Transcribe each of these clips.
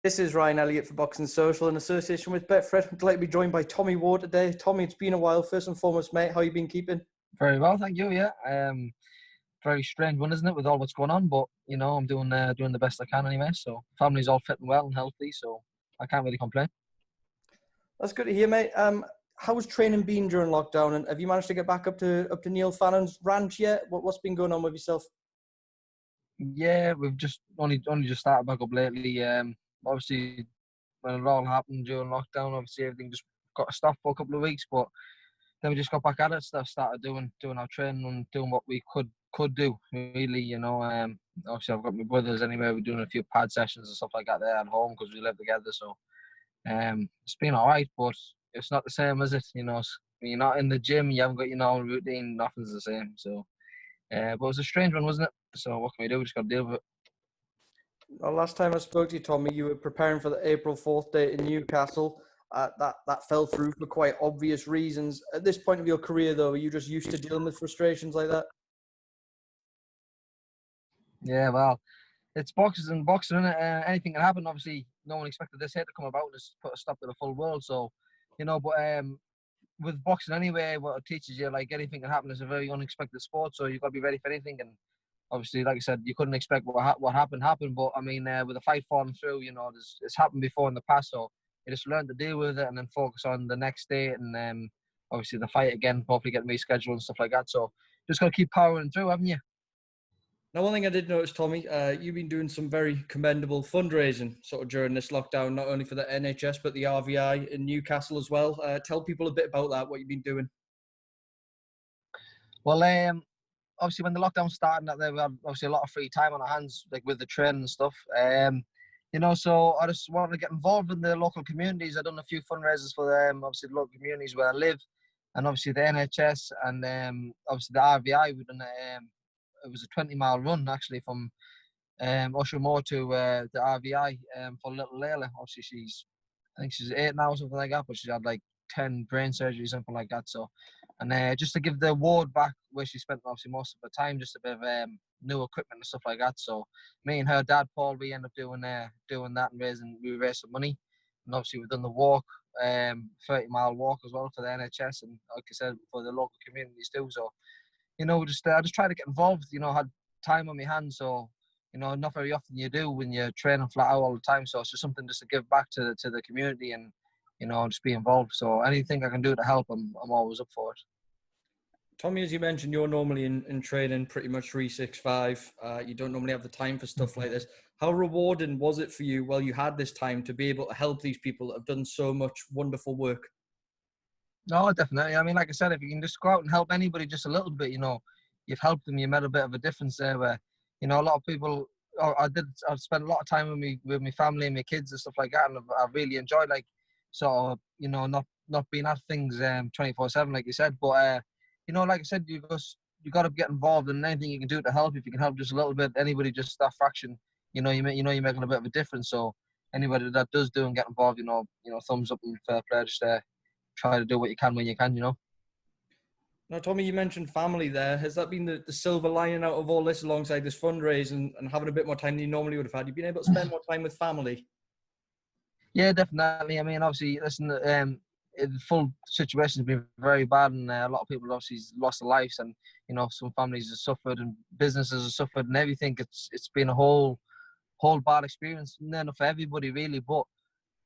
This is Ryan Elliott for Boxing Social in association with Betfred. I'd like to be joined by Tommy Ward today. Tommy, it's been a while. First and foremost, mate, how you been keeping? Very well, thank you. Yeah, very strange one, isn't it, with all what's going on? But I'm doing the best I can anyway. So family's all fit and well and healthy, so I can't really complain. That's good to hear, mate. How's training been during lockdown, and have you managed to get back up to Neil Fannin's ranch yet? What's been going on with yourself? Yeah, we've just only just started back up lately. Obviously, when it all happened during lockdown, obviously everything just got stopped for a couple of weeks. But then we just got back at it. Started doing our training and doing what we could do. Really, obviously I've got my brothers anyway. We're doing a few pad sessions and stuff like that there at home because we live together. So it's been all right, but it's not the same, is it? When you're not in the gym, you haven't got your normal routine. Nothing's the same. So, but it was a strange one, wasn't it? So what can we do? We just got to deal with it. Well, last time I spoke to you, Tommy, you were preparing for the April 4th date in Newcastle. That fell through for quite obvious reasons. At this point of your career, though, are you just used to dealing with frustrations like that? Yeah, well, it's boxing, isn't it? Anything can happen. Obviously, no one expected this hit to come about and just put a stop to the full world. So, but with boxing anyway, what it teaches you, like anything can happen. It's a very unexpected sport, so you've got to be ready for anything. And obviously, like I said, you couldn't expect what happened. But I mean, with the fight falling through, it's happened before in the past. So you just learn to deal with it and then focus on the next day and obviously the fight again, hopefully getting rescheduled and stuff like that. So just got to keep powering through, haven't you? Now, one thing I did notice, Tommy, you've been doing some very commendable fundraising sort of during this lockdown, not only for the NHS, but the RVI in Newcastle as well. Tell people a bit about that, what you've been doing. Well, obviously when the lockdown started, there we had obviously a lot of free time on our hands, like with the training and stuff. So I just wanted to get involved in the local communities. I've done a few fundraisers for them, obviously the local communities where I live, and obviously the NHS and obviously the RVI. We've done it was a 20-mile run actually from Ushermore to the RVI for little Layla. Obviously I think she's 8 now or something like that, but she's had like 10 brain surgeries, something like that. So, and just to give the ward back where she spent obviously most of her time, just a bit of new equipment and stuff like that. So, me and her dad Paul, we end up doing that and we raised some money. And obviously we've done the walk, 30-mile walk as well for the NHS and like I said for the local communities too. So, I just try to get involved. Had time on my hands, so not very often you do when you're training flat out all the time. So it's just something just to give back to the community and just be involved. So anything I can do to help, I'm always up for it. Tommy, as you mentioned, you're normally in training pretty much 365. You don't normally have the time for stuff like this. How rewarding was it for you while you had this time to be able to help these people that have done so much wonderful work? No, definitely. I mean, like I said, if you can just go out and help anybody just a little bit, you've helped them. You made a bit of a difference there. Where a lot of people. I've spent a lot of time with my family and my kids and stuff like that, and I've really enjoyed not being at things 24/7 like you said. But like I said, you got to get involved in anything you can do to help. If you can help just a little bit, anybody just that fraction, you're making a bit of a difference. So anybody that does do and get involved, thumbs up and fair play. Just try to do what you can when you can, Now, Tommy, you mentioned family there. Has that been the silver lining out of all this alongside this fundraising and having a bit more time than you normally would have had? You've been able to spend more time with family? Yeah, definitely. I mean, obviously, listen, the full situation has been very bad and a lot of people obviously lost their lives and, some families have suffered and businesses have suffered and everything. It's been a whole bad experience, not for everybody really, but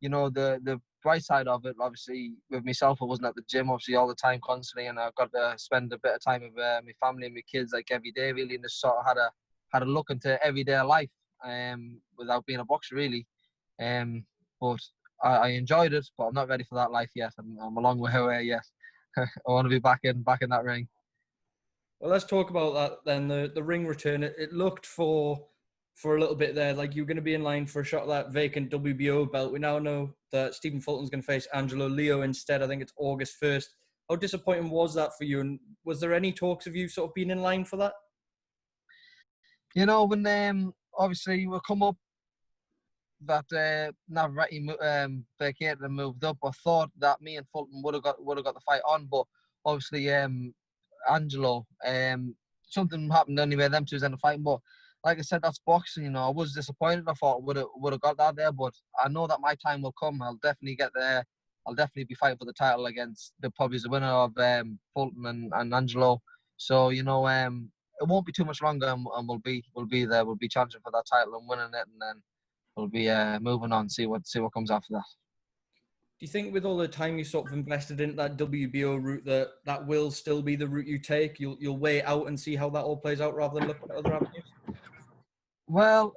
the bright side of it, obviously, with myself, I wasn't at the gym, obviously, all the time, constantly, and I got to spend a bit of time with my family and my kids, like, every day, really, and just sort of had a look into everyday life, without being a boxer, really. But I enjoyed it, but I'm not ready for that life yet. I'm a long way away yet. I want to be back in that ring. Well, let's talk about that then. The ring return. It looked for a little bit there like you were going to be in line for a shot of that vacant WBO belt. We now know that Stephen Fulton's going to face Angelo Leo instead. I think it's August 1st. How disappointing was that for you? And was there any talks of you sort of being in line for that? When obviously we come up that Navarrete vacated and moved up, I thought that me and Fulton would have got the fight on, but obviously Angelo, something happened anyway. Them two was in the fight, but like I said, that's boxing. I was disappointed. I thought would have got that there, but I know that my time will come. I'll definitely get there. I'll definitely be fighting for the title against probably the winner of Fulton and Angelo. So it won't be too much longer, and we'll be there. We'll be challenging for that title and winning it, and then we'll be moving on. See what comes after that. Do you think with all the time you sort of invested in that WBO route that will still be the route you take? You'll wait out and see how that all plays out rather than looking at other avenues? Well,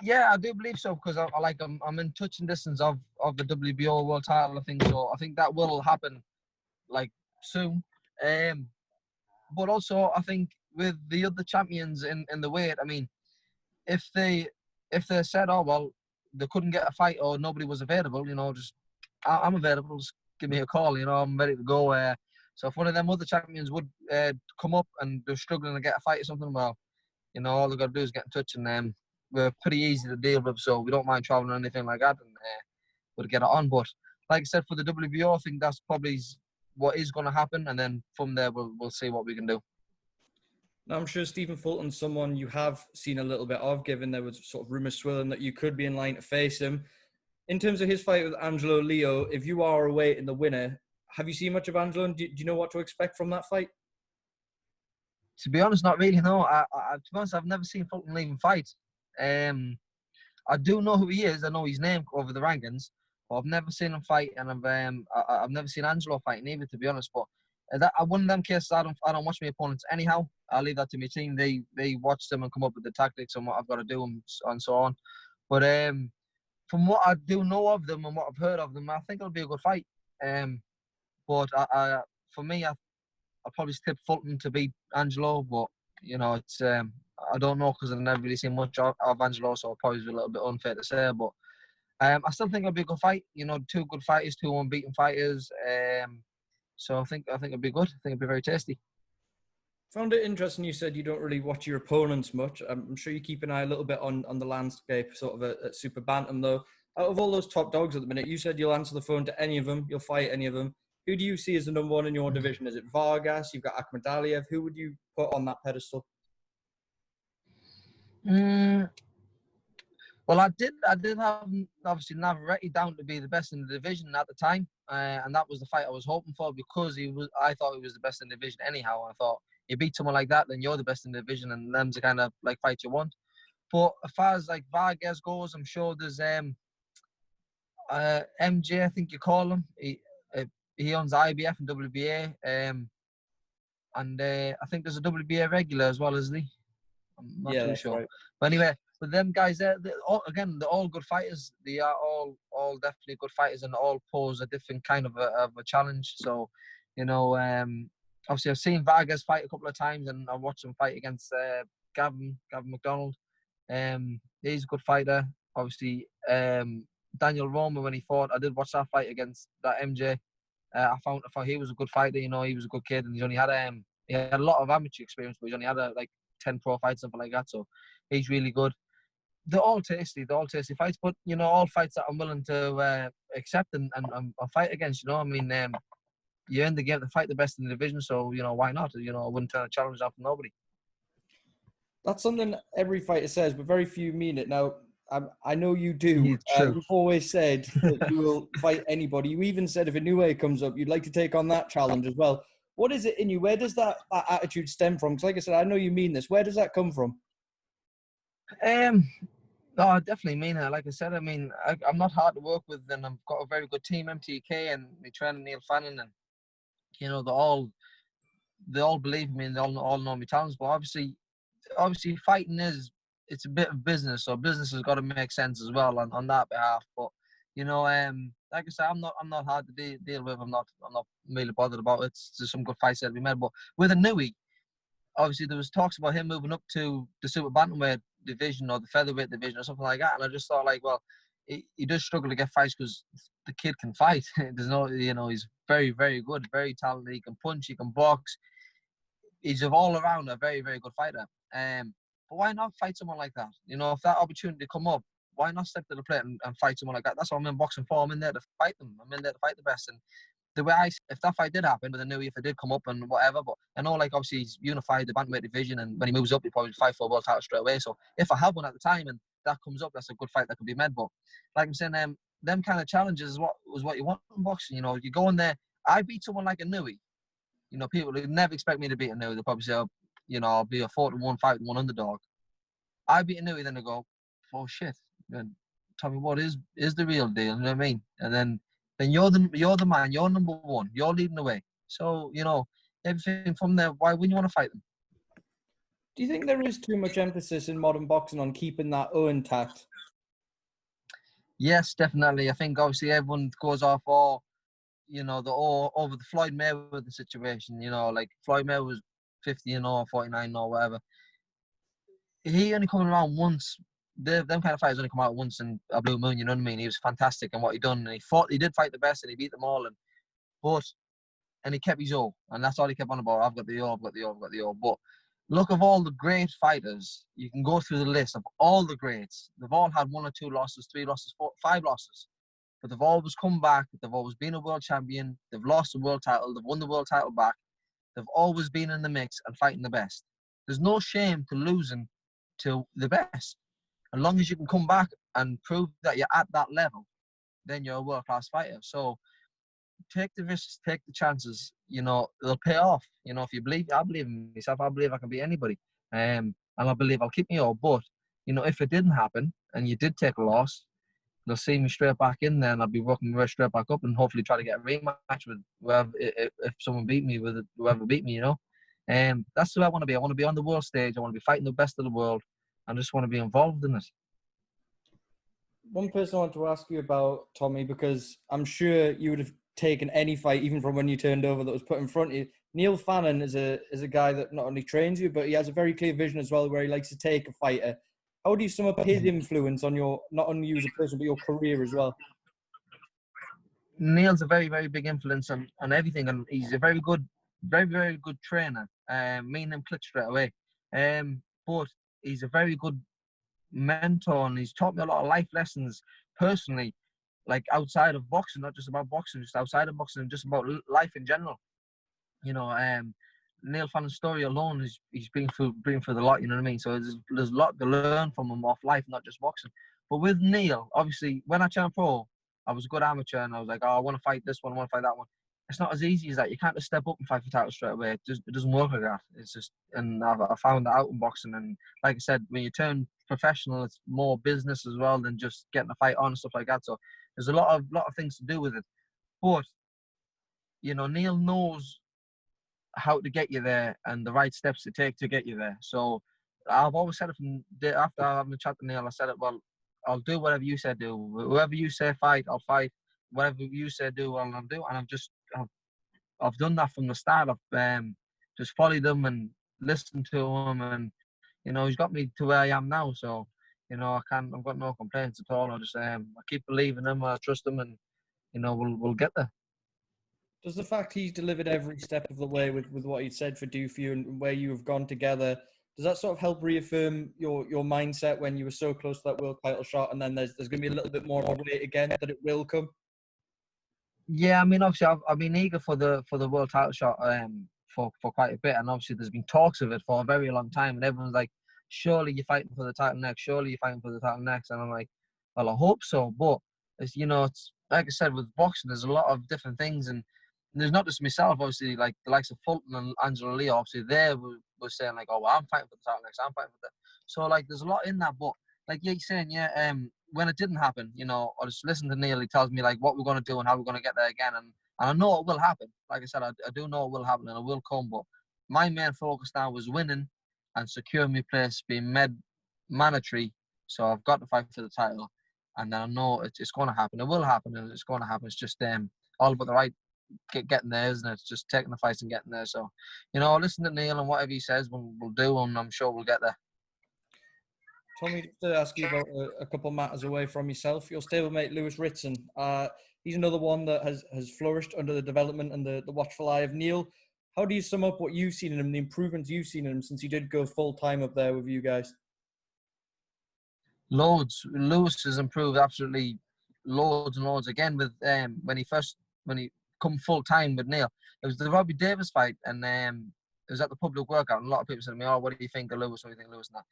yeah, I do believe so because I'm in touching distance of the WBO world title. I think so. I think that will happen like soon. But also I think with the other champions in the weight, I mean, if they said, oh well, they couldn't get a fight or nobody was available, just I'm available. Just give me a call. I'm ready to go. So if one of them other champions would come up and they're struggling to get a fight or something, well, all they've got to do is get in touch, and we're pretty easy to deal with, so we don't mind traveling or anything like that, and we'll get it on. But like I said, for the WBO, I think that's probably what is going to happen, and then from there we'll see what we can do. Now, I'm sure Stephen Fulton's someone you have seen a little bit of, given there was sort of rumours swirling that you could be in line to face him. In terms of his fight with Angelo Leo, if you are awaiting the winner, have you seen much of Angelo, and do you know what to expect from that fight? To be honest, not really. No, to be honest, I've never seen Fulton even fight. I do know who he is. I know his name over the rankings, but I've never seen him fight, and I've never seen Angelo fighting either, to be honest. But one of them cases, I don't watch my opponents anyhow. I leave that to my team. They watch them and come up with the tactics and what I've got to do and so on. But from what I do know of them and what I've heard of them, I think it'll be a good fight. But for me, I'll probably tip Fulton to beat Angelo, but it's I don't know because I've never really seen much of Angelo, so it'll probably be a little bit unfair to say. But I still think it'll be a good fight. Two good fighters, two unbeaten fighters. So I think it'll be good. I think it'll be very tasty. Found it interesting you said you don't really watch your opponents much. I'm sure you keep an eye a little bit on the landscape, sort of at Super Bantam, though. Out of all those top dogs at the minute, you said you'll answer the phone to any of them, you'll fight any of them. Who do you see as the number one in your division? Is it Vargas? You've got Akhmadaliev. Who would you put on that pedestal? Well, I did have obviously Navarrete down to be the best in the division at the time, and that was the fight I was hoping for because I thought he was the best in the division anyhow. I thought you beat someone like that, then you're the best in the division, and them's the kind of like fight you want. But as far as like Vargas goes, I'm sure there's MJ, I think you call him. He owns IBF and WBA, and I think there's a WBA regular as well, isn't he? I'm not too sure. Right. But anyway, with them guys, they're all good fighters. They are all definitely good fighters, and all pose a different kind of a challenge. So, obviously I've seen Vargas fight a couple of times, and I watched him fight against Gavin McDonald. He's a good fighter. Obviously, Daniel Roma, when he fought, I did watch that fight against that MJ. I thought he was a good fighter. He was a good kid, and he had a lot of amateur experience, but he's only had like 10 pro fights, something like that. So he's really good. They're all tasty fights, but all fights that I'm willing to accept and fight against. I mean, you're in the game to fight the best in the division, so why not? I wouldn't turn a challenge down for nobody. That's something every fighter says, but very few mean it. Now, I know you do. True. You've always said that you will fight anybody. You even said if Inoue comes up, you'd like to take on that challenge as well. What is it in you? Where does that attitude stem from? Because like I said, I know you mean this. Where does that come from? No, I definitely mean it. Like I said, I mean, I'm not hard to work with, and I've got a very good team, MTK, and my trainer Neil Fannin, and they all believe in me, and they all know my talents. But obviously, fighting it's a bit of business, so business has got to make sense as well on that behalf. But like I said, I'm not hard to deal with. I'm not really bothered about it. There's some good fights that we made, but with Inoue, obviously there was talks about him moving up to the super bantamweight division or the featherweight division or something like that, and I just thought like, well, he does struggle to get fights because the kid can fight. There's no, he's very, very good, very talented. He can punch, he can box. He's all around a very, very good fighter. But why not fight someone like that? If that opportunity come up, why not step to the plate and fight someone like that? That's what I'm in boxing for. I'm in there to fight them. I'm in there to fight the best. And the way if that fight did happen with Inoue, if it did come up and whatever, but I know, like, obviously he's unified the bantamweight division, and when he moves up, he probably fight for a world title straight away. So if I have one at the time and that comes up, that's a good fight that could be made. But like I'm saying, them kind of challenges is what you want in boxing. You know, you go in there. I beat someone like Inoue. You know, people would never expect me to beat Inoue. They'll probably say, oh, you know, I'll be a 4-1, 5-1 underdog. I beat Inoue, then they go, oh shit, then tell me what is the real deal. You know what I mean? And then you're the man. You're number one. You're leading the way. So, you know, everything from there. Why wouldn't you want to fight them? Do you think there is too much emphasis in modern boxing on keeping that O intact? Yes, definitely. I think obviously everyone goes off you know, over the Floyd Mayweather situation. You know, like Floyd Mayweather was 50-0, 49-0, whatever. He only come around once. Them kind of fighters only come out once in a blue moon. You know what I mean? He was fantastic in what he done, and he did fight the best, and he beat them all. And he kept his O, and that's all he kept on about. I've got the O, I've got the O, I've got the O. But look, of all the great fighters, you can go through the list of all the greats. They've all had 1 or 2 losses, 3 losses, 4, 5 losses. But they've always come back. They've always been a world champion. They've lost the world title. They've won the world title back. They've always been in the mix and fighting the best. There's no shame to losing to the best. As long as you can come back and prove that you're at that level, then you're a world-class fighter. So take the risks, take the chances. You know, it'll pay off. You know, if you believe, I believe in myself. I believe I can beat anybody. And I believe I'll keep me all. But, you know, if it didn't happen and you did take a loss, they'll see me straight back in there, and I'll be working my way straight back up, and hopefully try to get a rematch with whoever, if someone beat me, with whoever beat me, you know. And that's who I want to be. I want to be on the world stage. I want to be fighting the best of the world. I just want to be involved in it. One person I want to ask you about, Tommy, because I'm sure you would have taken any fight, even from when you turned over, that was put in front of you. Neil Fannin is a guy that not only trains you, but he has a very clear vision as well, where he likes to take a fighter. How do you sum up his influence on your, not only you as a person, but your career as well? Neil's a very, very big influence on everything, and he's a very, very good trainer. Me and him clicked straight away. But he's a very good mentor, and he's taught me a lot of life lessons personally, like outside of boxing, not just about boxing, just outside of boxing, and just about life in general. You know, Neil Fannin's story alone is he's been through the lot. You know what I mean? So there's a lot to learn from him off life, not just boxing. But with Neil, obviously, when I turned pro, I was a good amateur, and I was like, oh, I want to fight this one, I want to fight that one. It's not as easy as that. You can't just step up and fight for titles straight away. It doesn't work like that. It's just, and I found that out in boxing. And like I said, when you turn professional, it's more business as well than just getting a fight on and stuff like that. So there's a lot of things to do with it. But you know, Neil knows how to get you there and the right steps to take to get you there. So I've always said it from after having a chat to Neil, I said it, well, I'll do whatever you say do. Whoever you say fight, I'll fight. Whatever you say do, I'll do. And I've done that from the start. I've just followed them and listened to him, and you know, he's got me to where I am now. So you know, I've got no complaints at all. I just I keep believing him, I trust him, and you know, we'll get there. Does the fact he's delivered every step of the way with what he said for do for you and where you have gone together, does that sort of help reaffirm your mindset when you were so close to that world title shot, and then there's going to be a little bit more of a wait again that it will come? Yeah, I mean, obviously, I've been eager for the world title shot for quite a bit, and obviously, there's been talks of it for a very long time, and everyone's like, "Surely you're fighting for the title next. Surely you're fighting for the title next." And I'm like, "Well, I hope so." But it's, you know, it's like I said with boxing, there's a lot of different things, and there's not just myself. Obviously, like the likes of Fulton and Angela Lee, obviously, they were saying like, "Oh, well, I'm fighting for the title next. I'm fighting for that." So like, there's a lot in that, but like you're saying, yeah, when it didn't happen, you know, I just listen to Neil. He tells me like what we're going to do and how we're going to get there again, and I know it will happen. Like I said, I do know it will happen and it will come. But my main focus now was winning and securing my place, being made mandatory. So I've got to fight for the title, and then I know it's going to happen. It will happen, and it's going to happen. It's just all about the right getting there, isn't it? It's just taking the fights and getting there. So, you know, listen to Neil, and whatever he says, we'll do, and I'm sure we'll get there. Tommy, just to ask you about a couple of matters away from yourself, your stablemate Lewis Ritson. He's another one that has flourished under the development and the watchful eye of Neil. How do you sum up what you've seen in him, the improvements you've seen in him since he did go full time up there with you guys? Loads. Lewis has improved absolutely loads and loads. Again, with when he come full time with Neil. It was the Robbie Davis fight, and it was at the public workout, and a lot of people said to me, "Oh, what do you think of Lewis? What do you think of Lewis?" And that.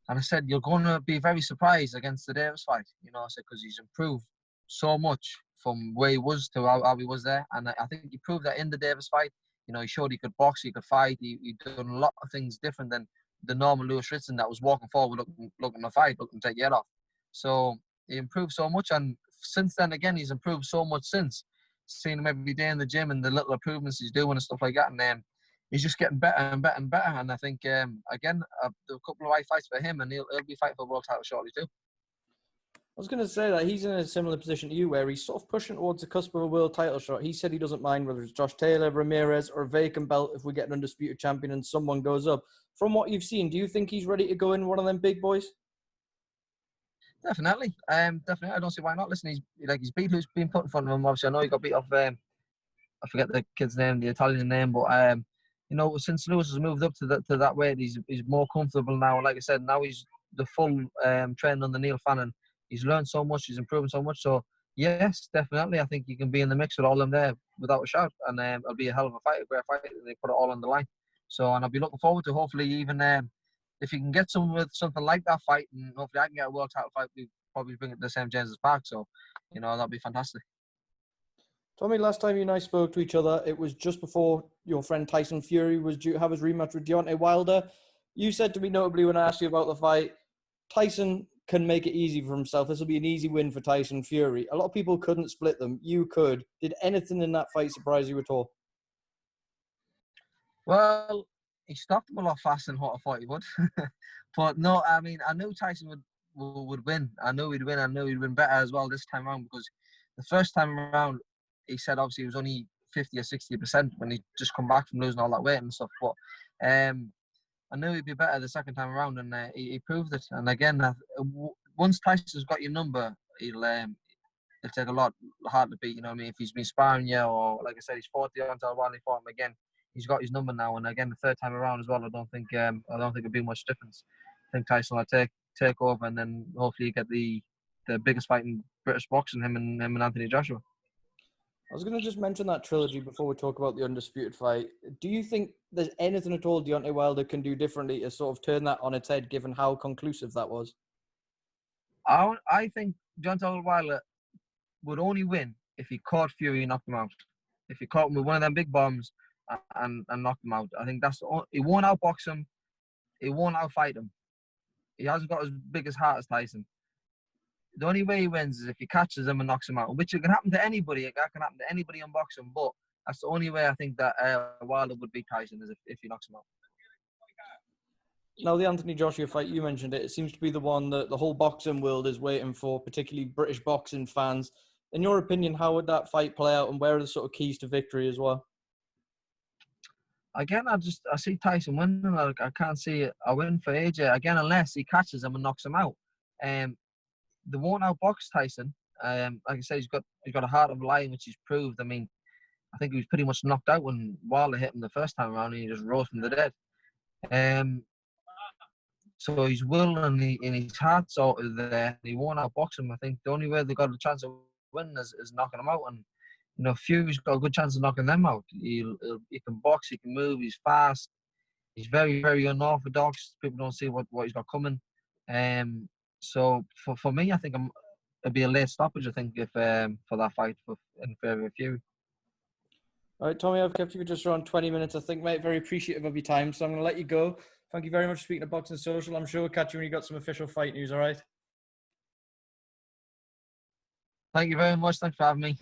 And I said, "You're going to be very surprised against the Davis fight." I said, because he's improved so much from where he was to how he was there, and I think he proved that in the Davis fight. He showed he could box, he could fight, he done a lot of things different than the normal Lewis Ritson that was walking forward, looking to fight, looking to take your head off. So he improved so much, and since then again, he's improved so much since. Seeing him every day in the gym and the little improvements he's doing and stuff like that, and then he's just getting better and better and better. And I think again, a couple of fights for him, and he'll be fighting for a world title shortly too. I was going to say that he's in a similar position to you, where he's sort of pushing towards the cusp of a world title shot. He said he doesn't mind whether it's Josh Taylor, Ramirez, or a vacant belt if we get an undisputed champion and someone goes up. From what you've seen, do you think he's ready to go in one of them big boys? Definitely. Definitely. I don't see why not. Listen, he's beat who's been put in front of him. Obviously, I know he got beat off. I forget the kid's name, the Italian name, but since Lewis has moved up to that weight, he's more comfortable now. Like I said, now he's the full training under Neil Fannin. He's learned so much. He's improving so much. So yes, definitely, I think he can be in the mix with all of them there without a shout, and it'll be a hell of a fight, a great fight. They put it all on the line. So, and I'll be looking forward to hopefully even if you can get something like that fight, and hopefully I can get a world title fight, we probably bring it to the St. James's Park. So, that'll be fantastic. Tommy, last time you and I spoke to each other, it was just before your friend Tyson Fury was due to have his rematch with Deontay Wilder. You said to me notably when I asked you about the fight, Tyson can make it easy for himself. This will be an easy win for Tyson Fury. A lot of people couldn't split them. You could. Did anything in that fight surprise you at all? Well, he stopped him a lot faster than what I thought he would. But no, I mean, I knew Tyson would win. I knew he'd win. I knew he'd win better as well this time around, because the first time around, he said obviously he was only 50 or 60% when he just come back from losing all that weight and stuff. But I knew he'd be better the second time around, and he proved it. And again, once Tyson's got your number, he'll take a lot hard to beat. You know what I mean? If he's been sparring you, or like I said, he's fought Deontay Wilder, he fought him again. He's got his number now, and again the third time around as well. I don't think it'll be much difference. I think Tyson will take over, and then hopefully you get the biggest fight in British boxing, him and Anthony Joshua. I was going to just mention that trilogy before we talk about the undisputed fight. Do you think there's anything at all Deontay Wilder can do differently to sort of turn that on its head, given how conclusive that was? I think Deontay Wilder would only win if he caught Fury and knocked him out. If he caught him with one of them big bombs and knocked him out. I think he won't outbox him. He won't outfight him. He hasn't got as big as heart as Tyson. The only way he wins is if he catches him and knocks him out, which can happen to anybody. It can happen to anybody in boxing, but that's the only way I think that Wilder would beat Tyson, is if he knocks him out. Now, the Anthony Joshua fight, you mentioned it. It seems to be the one that the whole boxing world is waiting for, particularly British boxing fans. In your opinion, how would that fight play out, and where are the sort of keys to victory as well? Again, I see Tyson winning. I can't see a win for AJ again unless he catches him and knocks him out. They won't outbox Tyson. Like I said, he's got a heart of a lion, which he's proved. I mean, I think he was pretty much knocked out when Wilder hit him the first time around, and he just rose from the dead. So his will and his heart's out of there. He won't outbox him. I think the only way they got a chance of winning is knocking him out. And Fury's got a good chance of knocking them out. He can box, he can move, he's fast. He's very, very unorthodox. People don't see what he's got coming. So for me, I think it'll be a late stoppage, I think, if for that fight in favour of Fury. All right, Tommy, I've kept you for just around 20 minutes, I think, mate. Very appreciative of your time, so I'm going to let you go. Thank you very much for speaking to Boxing Social. I'm sure we'll catch you when you got some official fight news, all right? Thank you very much. Thanks for having me.